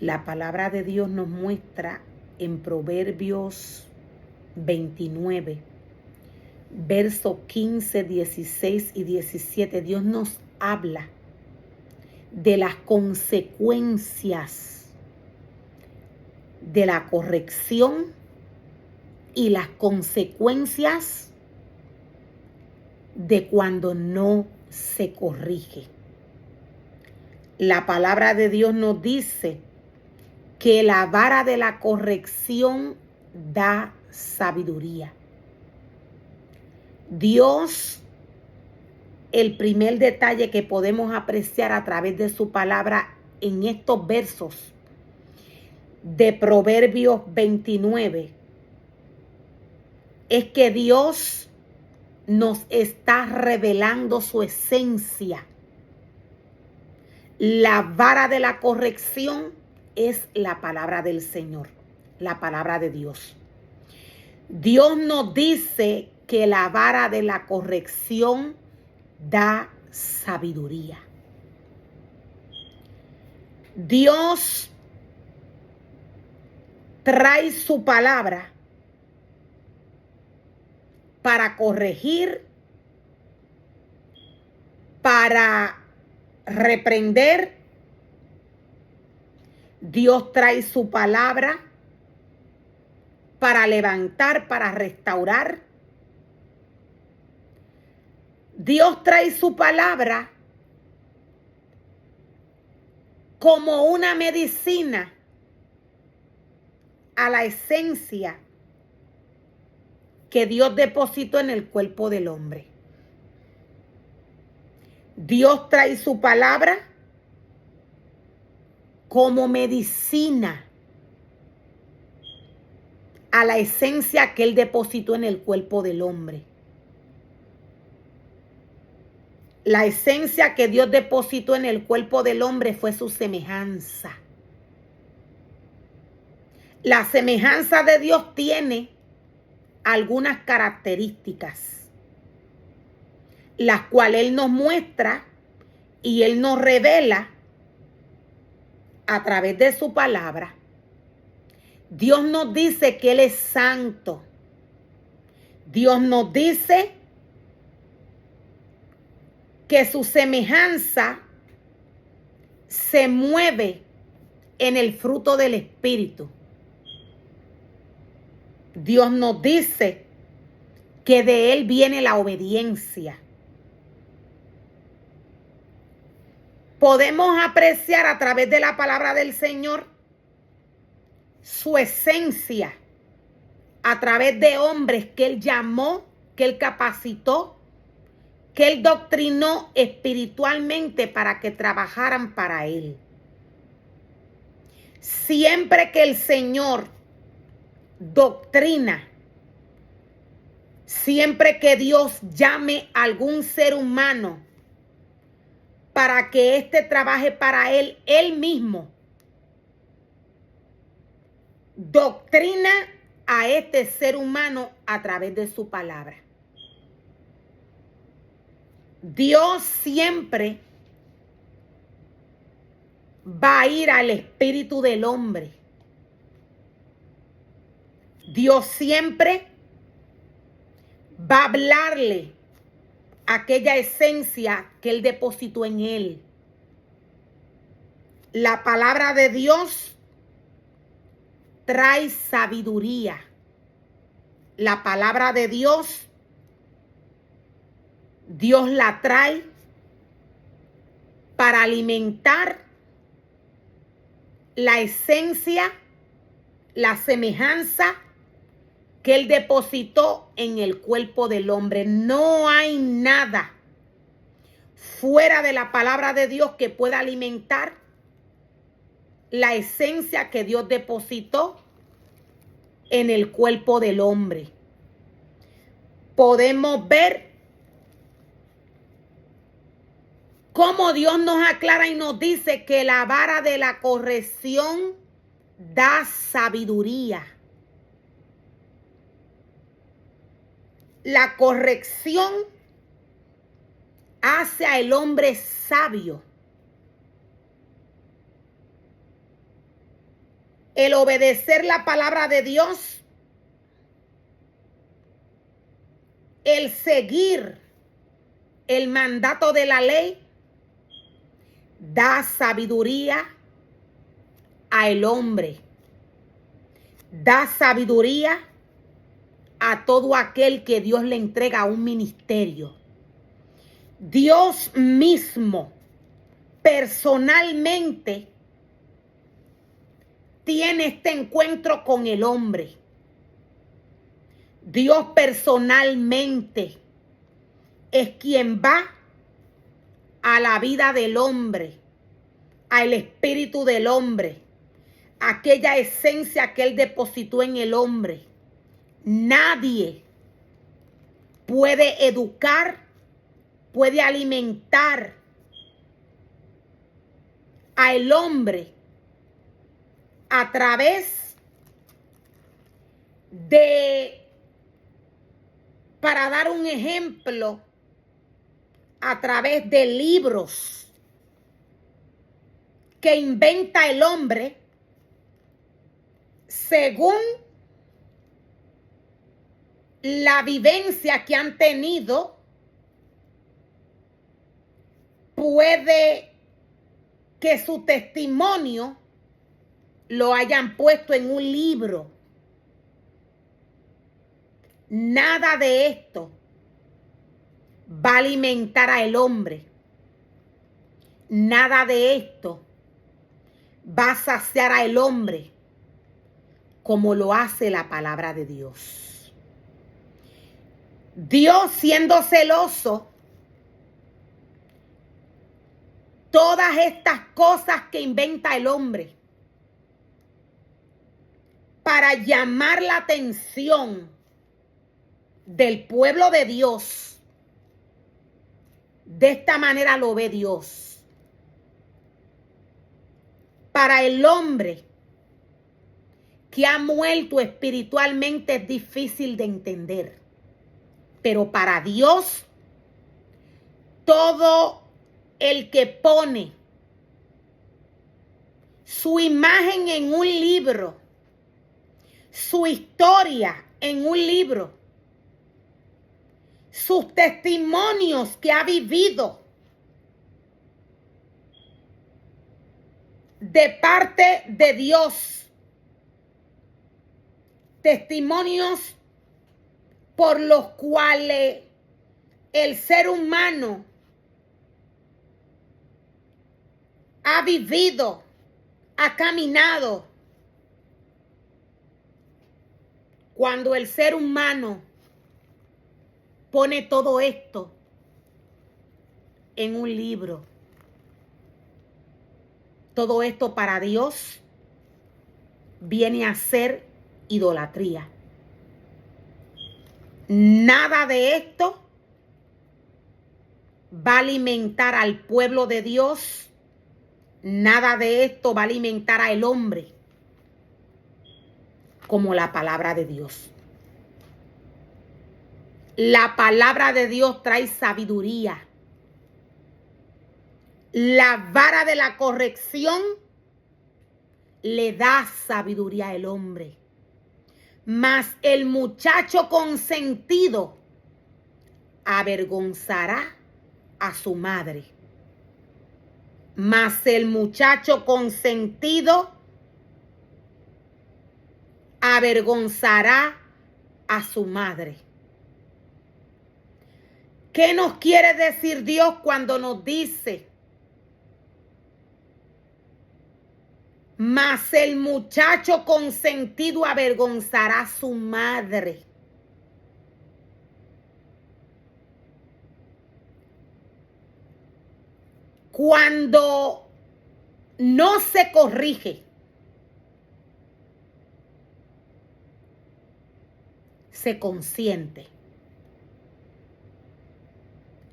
La palabra de Dios nos muestra en Proverbios 29, versos 15, 16 y 17. Dios nos habla de las consecuencias de la corrección y las consecuencias de cuando no se corrige. La palabra de Dios nos dice que la vara de la corrección da sabiduría. Dios, el primer detalle que podemos apreciar a través de su palabra en estos versos de Proverbios 29, es que Dios nos está revelando su esencia. La vara de la corrección es la palabra del Señor, la palabra de Dios. Dios nos dice que la vara de la corrección da sabiduría. Dios trae su palabra para corregir, para reprender. Dios trae su palabra para levantar, para restaurar. Dios trae su palabra como una medicina a la esencia que Dios depositó en el cuerpo del hombre. Dios trae su palabra como medicina a la esencia que Él depositó en el cuerpo del hombre. La esencia que Dios depositó en el cuerpo del hombre fue su semejanza. La semejanza de Dios tiene algunas características, las cuales Él nos muestra y Él nos revela a través de su palabra. Dios nos dice que Él es santo. Dios nos dice que su semejanza se mueve en el fruto del Espíritu. Dios nos dice que de Él viene la obediencia. Podemos apreciar a través de la palabra del Señor su esencia a través de hombres que Él llamó, que Él capacitó, que Él doctrinó espiritualmente para que trabajaran para Él. Siempre que el Señor doctrina, siempre que Dios llame a algún ser humano para que éste trabaje para Él, Él mismo doctrina a este ser humano a través de su palabra. Dios siempre va a ir al espíritu del hombre. Dios siempre va a hablarle aquella esencia que Él depositó en él. La palabra de Dios trae sabiduría. La palabra de Dios, Dios la trae para alimentar la esencia, la semejanza que Él depositó en el cuerpo del hombre. No hay nada fuera de la palabra de Dios que pueda alimentar la esencia que Dios depositó en el cuerpo del hombre. Podemos ver cómo Dios nos aclara y nos dice que la vara de la corrección da sabiduría. La corrección hace al hombre sabio. el obedecer la palabra de Dios, el seguir el mandato de la ley, da sabiduría al hombre, da sabiduría a todo aquel que Dios le entrega un ministerio. Dios mismo, personalmente, tiene este encuentro con el hombre. Dios personalmente es quien va a la vida del hombre, al espíritu del hombre, aquella esencia que Él depositó en el hombre. Nadie puede educar, puede alimentar al hombre a través de, para dar un ejemplo, a través de libros que inventa el hombre según la vivencia que han tenido. Puede que su testimonio lo hayan puesto en un libro. Nada de esto va a alimentar al hombre. Nada de esto va a saciar al hombre como lo hace la palabra de Dios. Dios, siendo celoso, todas estas cosas que inventa el hombre para llamar la atención del pueblo de Dios, de esta manera lo ve Dios. Para el hombre que ha muerto espiritualmente es difícil de entender, pero para Dios, todo el que pone su imagen en un libro, su historia en un libro, sus testimonios que ha vivido de parte de Dios, testimonios por los cuales el ser humano ha vivido, ha caminado. Cuando el ser humano pone todo esto en un libro, todo esto para Dios viene a ser idolatría. Nada de esto va a alimentar al pueblo de Dios. Nada de esto va a alimentar al hombre como la palabra de Dios. La palabra de Dios trae sabiduría. La vara de la corrección le da sabiduría al hombre. Mas el muchacho consentido avergonzará a su madre. Mas el muchacho consentido avergonzará a su madre. ¿Qué nos quiere decir Dios cuando nos dice: mas el muchacho consentido avergonzará a su madre? Cuando no se corrige, se consiente.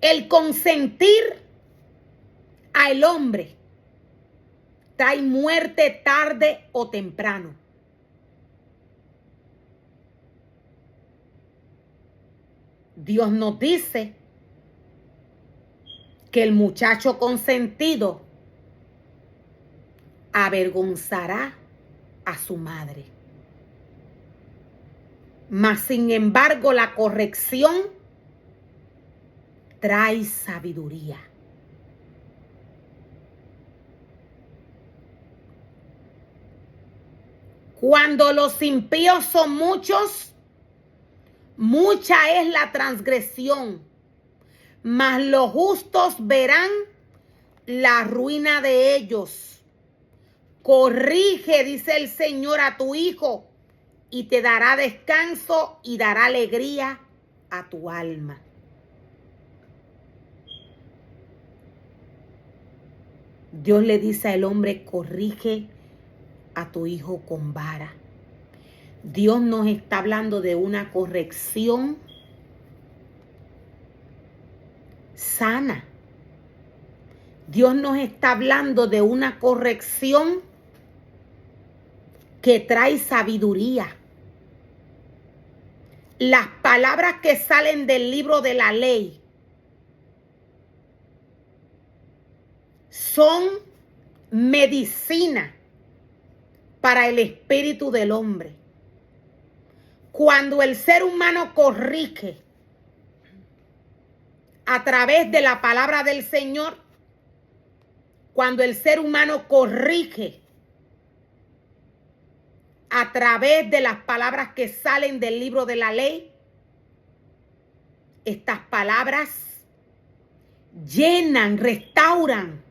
El consentir al hombre trae muerte tarde o temprano. Dios nos dice que el muchacho consentido avergonzará a su madre. Mas sin embargo, la corrección trae sabiduría. Cuando los impíos son muchos, mucha es la transgresión, mas los justos verán la ruina de ellos. Corrige, dice el Señor, a tu hijo, y te dará descanso y dará alegría a tu alma. Dios le dice al hombre, corrige a tu hijo con vara. Dios nos está hablando de una corrección sana. Dios nos está hablando de una corrección que trae sabiduría. Las palabras que salen del libro de la ley son medicina para el espíritu del hombre. Cuando el ser humano corrige a través de la palabra del Señor, cuando el ser humano corrige a través de las palabras que salen del libro de la ley, estas palabras llenan, restauran